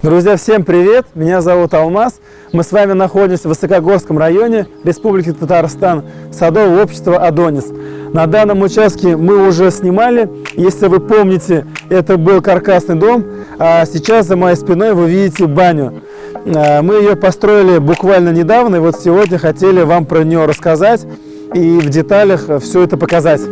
Друзья, всем привет! Меня зовут Алмаз. Мы с вами находимся в Высокогорском районе Республики Татарстан, садовое общество «Адонис». На данном участке мы уже снимали. Если вы помните, это был каркасный дом, а сейчас за моей спиной вы видите баню. Мы ее построили буквально недавно, и вот сегодня хотели вам про нее рассказать и в деталях все это показать.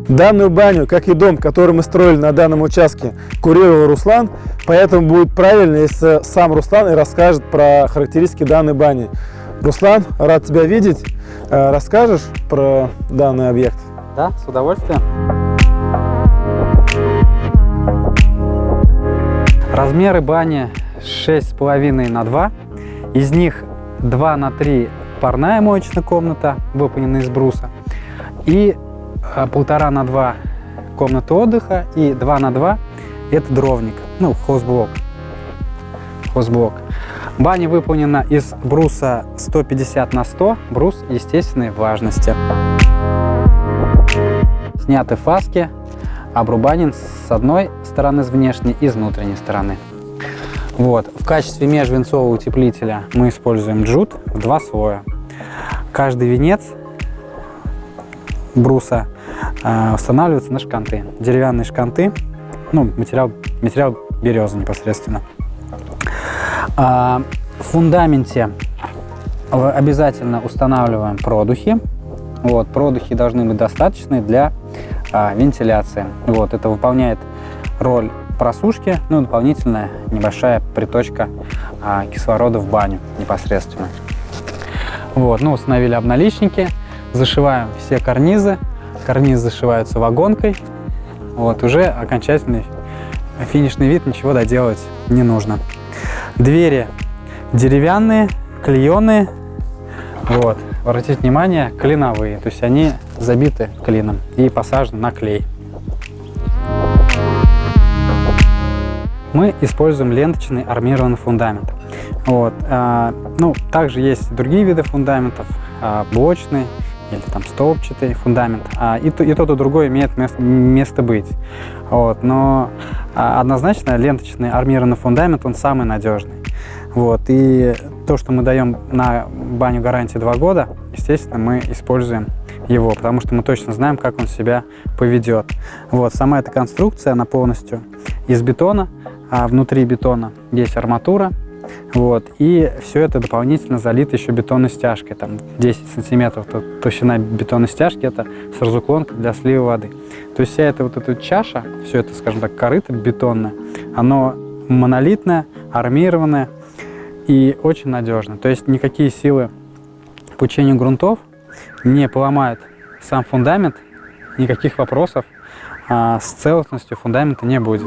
Данную баню, как и дом, который мы строили на данном участке, курировал Руслан, поэтому будет правильно, если сам Руслан и расскажет про характеристики данной бани. Руслан, рад тебя видеть. Расскажешь про данный объект? Да, с удовольствием. Размеры бани 6,5 на 2. Из них 2 на 3 парная моечная комната, выполненная из бруса. И 1,5 на 2 комната отдыха, и 2 на 2 это дровник, ну, хозблок. Баня выполнена из бруса 150 на 100, брус естественной влажности. Сняты фаски, обрубанен с одной стороны, с внешней, и с внутренней стороны. Вот. В качестве межвенцового утеплителя мы используем джут в 2 слоя. Каждый венец бруса устанавливаются на шканты. Деревянные шканты, ну, материал береза непосредственно. В фундаменте обязательно устанавливаем продухи. Вот, продухи должны быть достаточны для вентиляции. Вот, это выполняет роль просушки, ну и дополнительная небольшая приточка кислорода в баню непосредственно. Вот, ну, установили обналичники. Зашиваем все карнизы. Карнизы зашиваются вагонкой. Вот, уже окончательный финишный вид, ничего доделать не нужно. Двери деревянные, клееные. Вот, обратите внимание, клиновые. То есть они забиты клином и посажены на клей. Мы используем ленточный армированный фундамент. Вот, ну, также есть другие виды фундаментов, блочный или там столбчатый фундамент, и тот, и другой имеет место быть. Вот, но однозначно ленточный армированный фундамент, он самый надежный. Вот, и то, что мы даем на баню гарантии 2 года, естественно, мы используем его, потому что мы точно знаем, как он себя поведет. Вот, сама эта конструкция, она полностью из бетона, а внутри бетона есть арматура. Вот, и все это дополнительно залито еще бетонной стяжкой, там 10 сантиметров толщина бетонной стяжки, это сразуклонка для слива воды. То есть вся эта вот эта чаша, все это, скажем так, корыто бетонное, оно монолитное, армированное и очень надежно. То есть никакие силы по учению грунтов не поломают сам фундамент, никаких вопросов с целостностью фундамента не будет.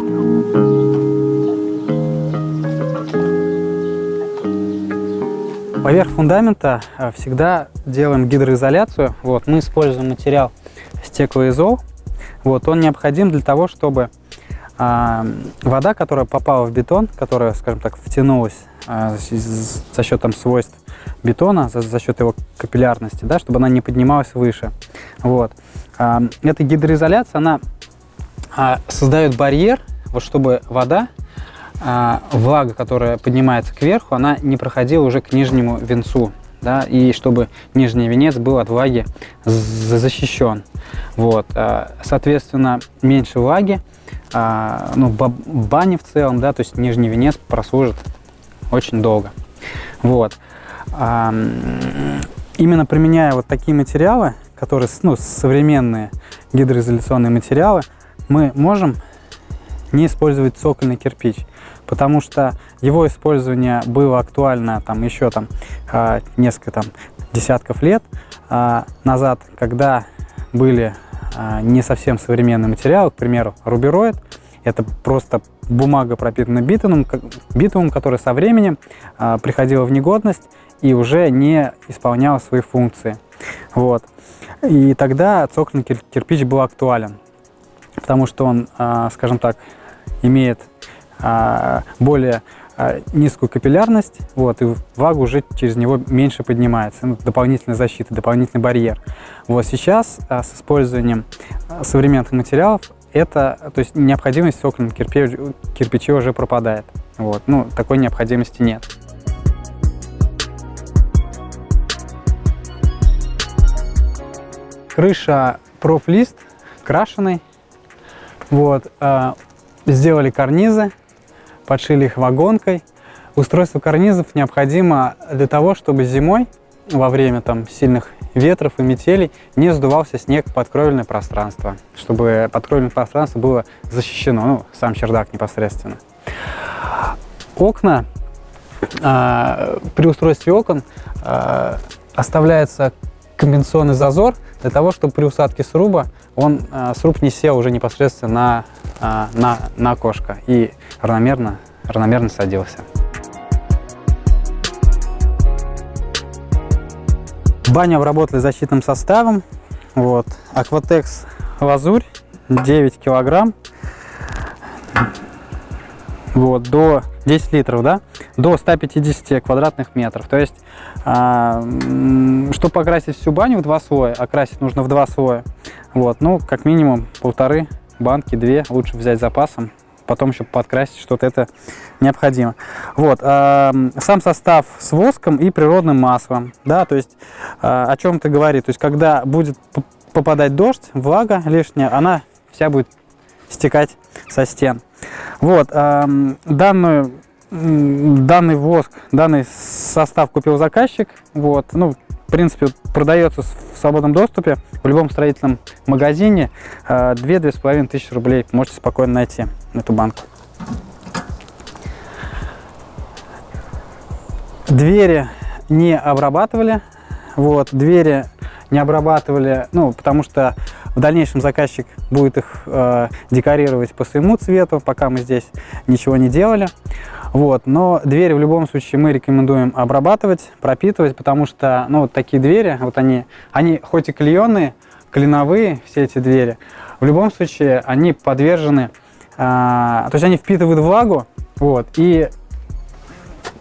Поверх фундамента всегда делаем гидроизоляцию. Вот, мы используем материал стеклоизол. Вот, он необходим для того, чтобы вода, которая попала в бетон, которая, скажем так, втянулась за счет там свойств бетона, за счет его капиллярности, да, чтобы она не поднималась выше. Вот. Эта гидроизоляция, она создает барьер, вот, чтобы вода, влага, которая поднимается кверху, она не проходила уже к нижнему венцу, да, и чтобы нижний венец был от влаги защищен. Вот, соответственно, меньше влаги, ну, бани в целом, да, то есть нижний венец прослужит очень долго. Вот. Именно применяя вот такие материалы, которые, ну, современные гидроизоляционные материалы, мы можем не использовать цокольный кирпич, потому что его использование было актуально там еще там несколько там десятков лет назад, когда были не совсем современные материалы, к примеру, рубероид. Это просто бумага, пропитанная битумом, которая со временем приходила в негодность и уже не исполняла свои функции. Вот. И тогда цокольный кирпич был актуален. потому что он, скажем так, имеет более низкую капиллярность, вот, и влага уже через него меньше поднимается. Ну, дополнительная защита, дополнительный барьер. Вот сейчас с использованием современных материалов то есть необходимость в сокольном кирпиче уже пропадает. Вот, ну, такой необходимости нет. Крыша профлист крашеный. Вот, сделали карнизы, подшили их вагонкой. Устройство карнизов необходимо для того, чтобы зимой, во время там сильных ветров и метелей, не сдувался снег в подкровельное пространство, чтобы подкровельное пространство было защищено, ну, сам чердак непосредственно. Окна, при устройстве окон оставляется компенсационный зазор для того, чтобы при усадке сруба сруб не сел уже непосредственно на окошко и равномерно садился. Баню обработали защитным составом. Вот. Aquatex лазурь 9 килограмм. Вот, до 10 литров, да, до 150 квадратных метров. То есть, чтобы покрасить всю баню в 2 слоя, окрасить нужно в 2 слоя. Вот, ну, как минимум 1,5 банки, 2 лучше взять запасом. Потом еще подкрасить что-то, это необходимо. Вот, сам состав с воском и природным маслом, да, то есть о чем это говорит. То есть когда будет попадать дождь, влага лишняя, она вся будет стекать со стен. Вот, данный воск, данный состав купил заказчик. Вот, ну, в принципе, продается в свободном доступе в любом строительном магазине. 2-2,5 тысячи рублей можете спокойно найти эту банку. Двери не обрабатывали. Вот, двери не обрабатывали, ну, потому что в дальнейшем заказчик будет их декорировать по своему цвету, пока мы здесь ничего не делали. Вот, но двери в любом случае мы рекомендуем обрабатывать, пропитывать, потому что, ну, вот такие двери, вот они хоть и клееные, кленовые, все эти двери, в любом случае они подвержены, то есть они впитывают влагу, вот, и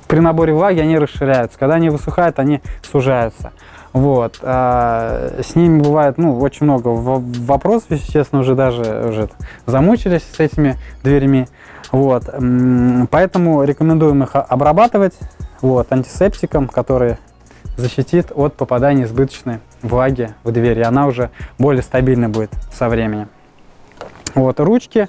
при наборе влаги они расширяются. Когда они высыхают, они сужаются. Вот. С ними бывает, ну, очень много вопросов, если честно, уже замучились с этими дверями. Вот. Поэтому рекомендуем их обрабатывать, вот, антисептиком, который защитит от попадания избыточной влаги в дверь. И она уже более стабильна будет со временем. Вот. Ручки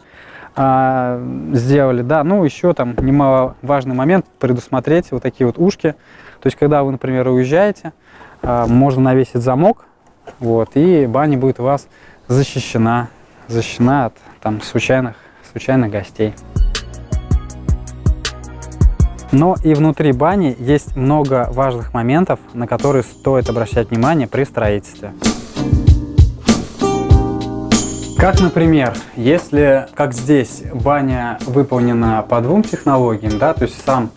сделали, да, ну, еще там немаловажный момент предусмотреть вот такие вот ушки. То есть, когда вы, например, уезжаете, можно навесить замок, вот, и баня будет у вас защищена от там случайных гостей. Но и внутри бани есть много важных моментов, на которые стоит обращать внимание при строительстве. Как, например, если, как здесь, баня выполнена по 2 технологиям, да, то есть сам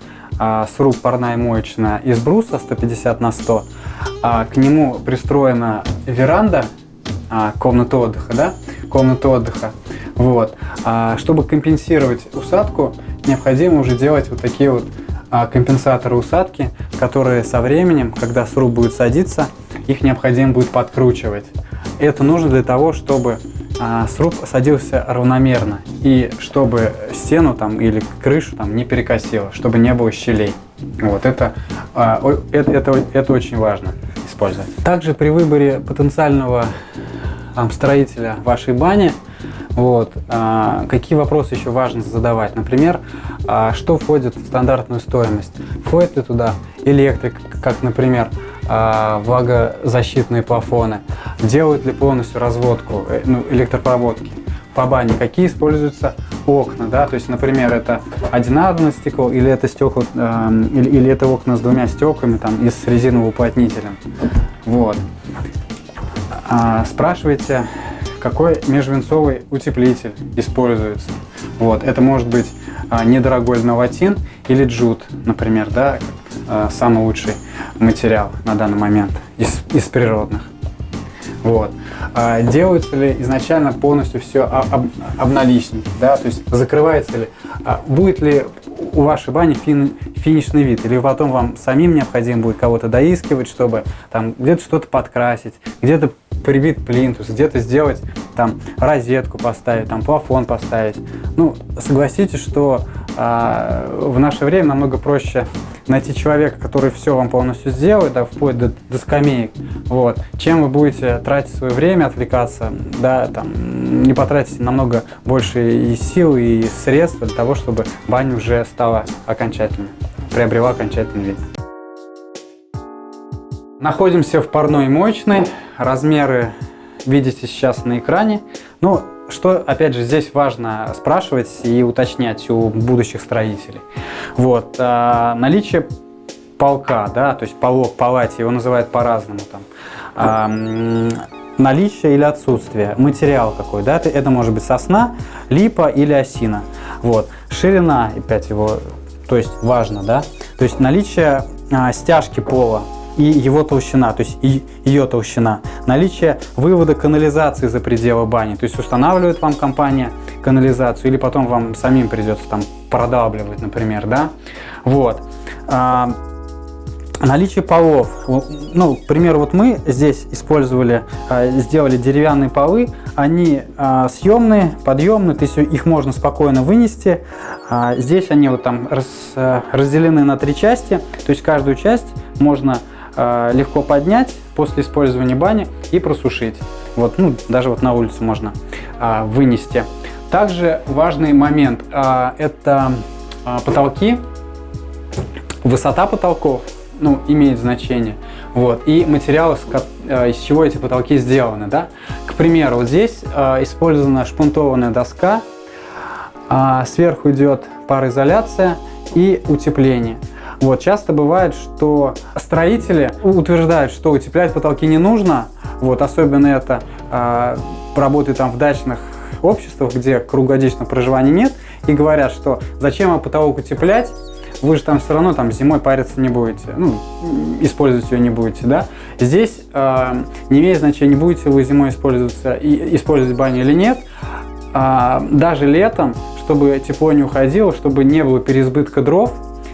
сруб парная моечная из бруса 150 на 100, к нему пристроена веранда, комната отдыха, да, комната отдыха. Вот. Чтобы компенсировать усадку, необходимо уже делать вот такие вот компенсаторы усадки, которые со временем, когда сруб будет садиться, их необходимо будет подкручивать. Это нужно для того, чтобы сруб садился равномерно и чтобы стену там или крышу там не перекосило, чтобы не было щелей. Вот это очень важно использовать. Также при выборе потенциального строителя вашей бани, вот, какие вопросы еще важно задавать. Например, что входит в стандартную стоимость? Входит ли туда электрика, как, например, влагозащитные плафоны? Делают ли полностью разводку, ну, электропроводки по бане? Какие используются окна? Да? То есть, например, это одинарное стекло или это стекла, или это окна с 2 стеклами там, и с резиновым уплотнителем. Вот. Спрашивайте, какой межвинцовый утеплитель используется. Вот. Это может быть недорогой льноватин или джут, например, да, самый лучший материал на данный момент из природных. Вот. Делается ли изначально полностью все обналичники, да, то есть закрывается ли, будет ли у вашей бани финишный вид, или потом вам самим необходимо будет кого-то доискивать, чтобы там где-то что-то подкрасить, где-то прибить плинтус, где-то сделать там розетку поставить, там плафон поставить. Ну, согласитесь, что в наше время намного проще найти человека, который все вам полностью сделает, да, вплоть до скамеек, вот, чем вы будете тратить свое время, отвлекаться, да, там, не потратите намного больше и сил, и средств для того, чтобы баня уже стала окончательной, приобрела окончательный вид. Находимся в парной и моечной, размеры видите сейчас на экране. Ну, что, опять же, здесь важно спрашивать и уточнять у будущих строителей. Вот, наличие полка, да, то есть полок, палати, его называют по-разному, там, наличие или отсутствие, материал какой, да, это может быть сосна, липа или осина. Вот, ширина, опять его, то есть важно, да, то есть наличие стяжки пола и его толщина, то есть ее толщина, наличие вывода канализации за пределы бани, то есть устанавливает вам компания канализацию или потом вам самим придется там продавливать, например, да, вот. Наличие полов, ну, к примеру, вот мы здесь сделали деревянные полы, они съемные, подъемные, то есть их можно спокойно вынести. Здесь они вот там разделены на 3 части, то есть каждую часть можно легко поднять после использования бани и просушить. Вот, ну, даже вот на улицу можно вынести. Также важный момент это потолки, высота потолков, ну, имеет значение. Вот, и материал, из чего эти потолки сделаны. Да? К примеру, вот здесь использована шпунтованная доска, сверху идет пароизоляция и утепление. Вот, часто бывает, что строители утверждают, что утеплять потолки не нужно, вот, особенно это работает там в дачных обществах, где круглогодичного проживания нет, и говорят, что зачем вам потолок утеплять, вы же там все равно там зимой париться не будете, ну, использовать ее не будете, да. Здесь не имеет значения, будете вы зимой использовать баню или нет, даже летом, чтобы тепло не уходило, чтобы не было переизбытка дров,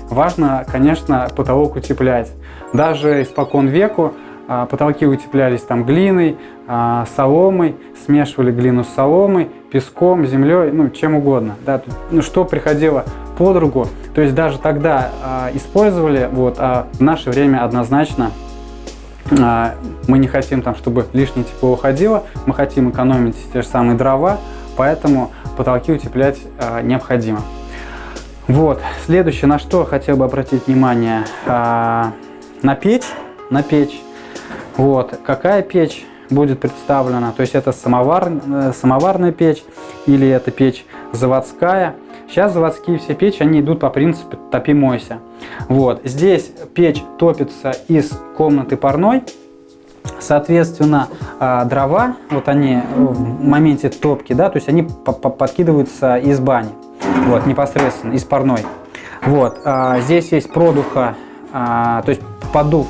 важно, конечно, потолок утеплять. Даже испокон веку потолки утеплялись там глиной, соломой, смешивали глину с соломой, песком, землей, ну, чем угодно. Да, ну, что приходило под руку, то есть даже тогда использовали, вот, а в наше время однозначно мы не хотим, там, чтобы лишнее тепло уходило, мы хотим экономить те же самые дрова, поэтому потолки утеплять необходимо. Вот, следующее, на что хотел бы обратить внимание, на печь. Вот, какая печь будет представлена, то есть это самоварная печь или это печь заводская. Сейчас заводские все печи, они идут по принципу топи-мойся. Вот, здесь печь топится из комнаты парной, соответственно, дрова, вот они в моменте топки, да, то есть они подкидываются из бани, вот, непосредственно из парной. Вот, здесь есть продуха, то есть подув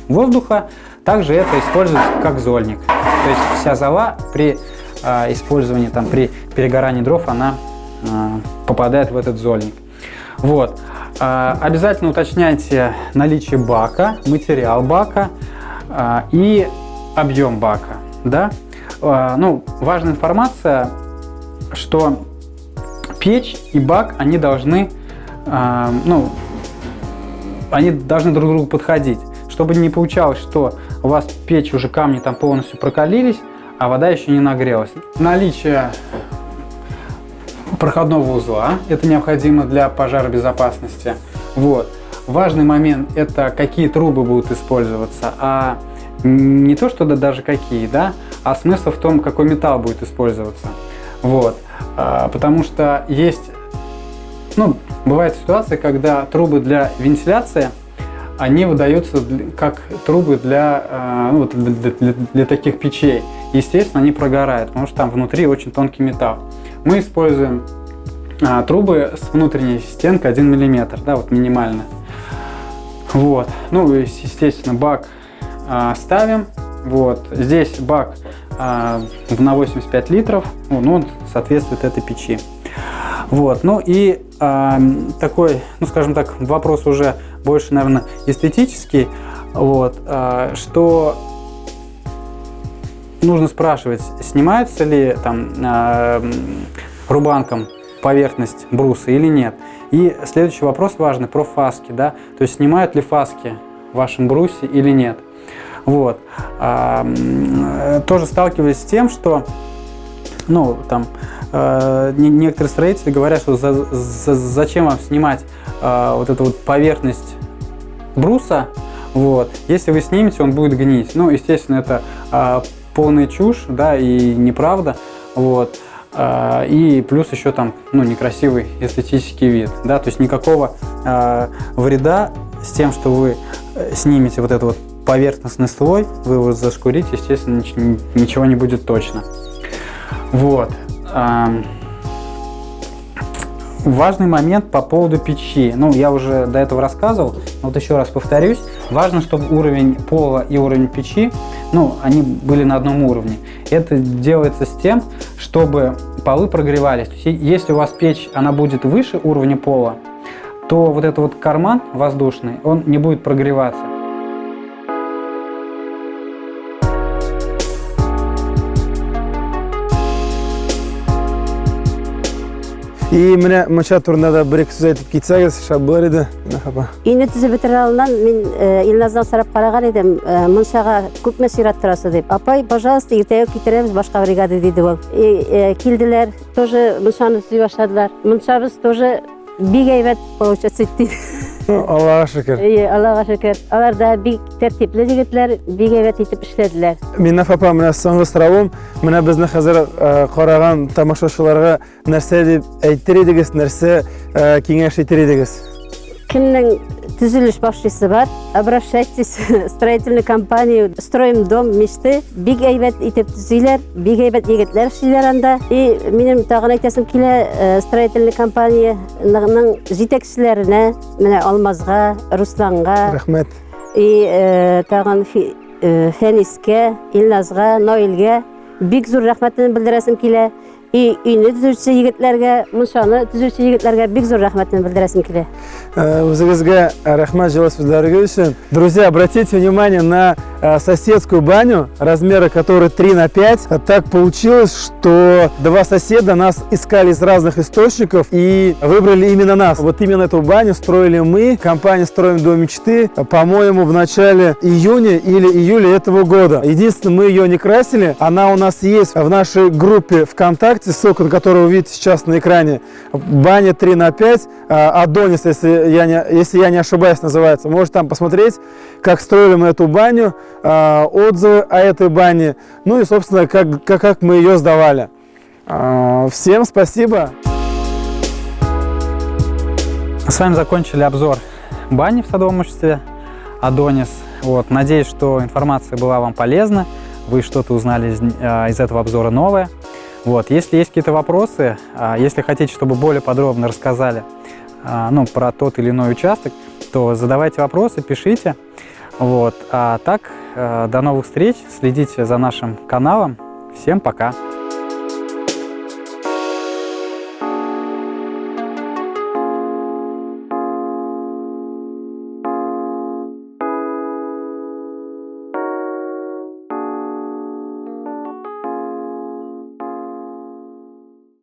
воздуха, также это используется как зольник. То есть вся зола при использовании, там, при перегорании дров, она попадает в этот зольник. Вот. Обязательно уточняйте наличие бака, материал бака и объем бака. Да? Ну, важная информация, что печь и бак, они должны друг к другу подходить, чтобы не получалось, что у вас печь уже камни там полностью прокалились, а вода еще не нагрелась. Наличие проходного узла, это необходимо для пожаробезопасности. Вот. Важный момент — это какие трубы будут использоваться, а не то, что даже какие, да, а смысл в том, какой металл будет использоваться. Вот. Потому что есть, ну, бывает ситуация, когда трубы для вентиляции, они выдаются как трубы для таких печей. Естественно, они прогорают, потому что там внутри очень тонкий металл. Мы используем трубы с внутренней стенкой 1 мм, да, вот минимально. Вот. Ну, естественно, бак ставим, Вот. Здесь бак на 85 литров, ну, он соответствует этой печи. Вот. Ну и такой, ну скажем так, вопрос уже больше, наверное, эстетический. Вот. Что нужно спрашивать, снимается ли там рубанком поверхность бруса или нет. И следующий вопрос важный про фаски, да, то есть снимают ли фаски в вашем брусе или нет. Вот. Тоже сталкиваюсь с тем, что, ну, там, некоторые строители говорят, что зачем вам снимать вот эту вот поверхность бруса, вот, если вы снимете, он будет гнить. Ну, естественно, это полная чушь, да, и неправда, вот. И плюс еще там, ну, некрасивый эстетический вид, да, то есть никакого вреда с тем, что вы снимете вот этот вот поверхностный слой, вы его зашкурите, естественно, ничего не будет точно. Вот. Важный момент по поводу печи. Ну, я уже до этого рассказывал, но вот еще раз повторюсь. Важно, чтобы уровень пола и уровень печи, ну, они были на одном уровне. Это делается с тем, чтобы полы прогревались. То есть, если у вас печь, она будет выше уровня пола, то вот этот вот карман воздушный, он не будет прогреваться. И меня моча турнада брек сүзайтып кетсеңіз, шабылар еді. Үйні түзіп бітіре алынан мен Илназдан сұрап қараған едім, мұншаға көп мәсират тұрасы деп. Апай, пожалуйста, ертегі кетіреміз башқа бригада дейді ол. Келділер, тоже мұншаны түзей башладылар. Мұншабыз тоже бик әйбәт получается дейді. Аллаға шүкір. Аллаға шүкір. Алар да бик тәртипле егетләр, бик әйбәт итеп эшләделәр. Миннаф апа, менә соңгы сорауым, менә безне хәзер караган тамашачыларга нәрсә дип әйтер идегез, нәрсә киңәш итер идегез? Кемнең төзелеш башлыйсы бар, обращайтесь в строительную компанию «Строим дом мечты». Бик әйбәт итеп төзиләр, бик әйбәт егетләр эшлиләр анда. И минем тагын әйтәсем килә строительный компанияның җитәкчеләренә, менә Алмазга, Русланга, Рәхмәт. И тагын Фәнискә, Илназга, Наилгә бик зур рәхмәтен белдерәсем килә. И үйне түзүчү егетләргә, муншаны түзүчү егетләргә бик зур рәхмәтен белдерәсем килә. Үзегезгә рәхмәт җылы сүзләрегез өчен. Друзья, обратите внимание на соседскую баню, размеры которой 3 на 5. Так получилось, что два соседа нас искали из разных источников и выбрали именно нас. Вот именно эту баню строили мы, компания «Строим дом мечты», по-моему, в начале июня или июля этого года. Единственное, мы ее не красили, она у нас есть в нашей группе ВКонтакте, ссылку на которую вы видите сейчас на экране. Баня 3 на 5, Адонис, если я не ошибаюсь, называется. Можете там посмотреть, как строили мы эту баню, отзывы о этой бане, ну и, собственно, как мы ее сдавали. Всем спасибо. С вами закончили обзор бани в садовом обществе Адонис. Вот, надеюсь, что информация была вам полезна, вы что-то узнали из этого обзора новое. Вот, если есть какие-то вопросы, если хотите, чтобы более подробно рассказали про тот или иной участок, то задавайте вопросы, пишите. Вот, а так, до новых встреч, следите за нашим каналом. Всем пока!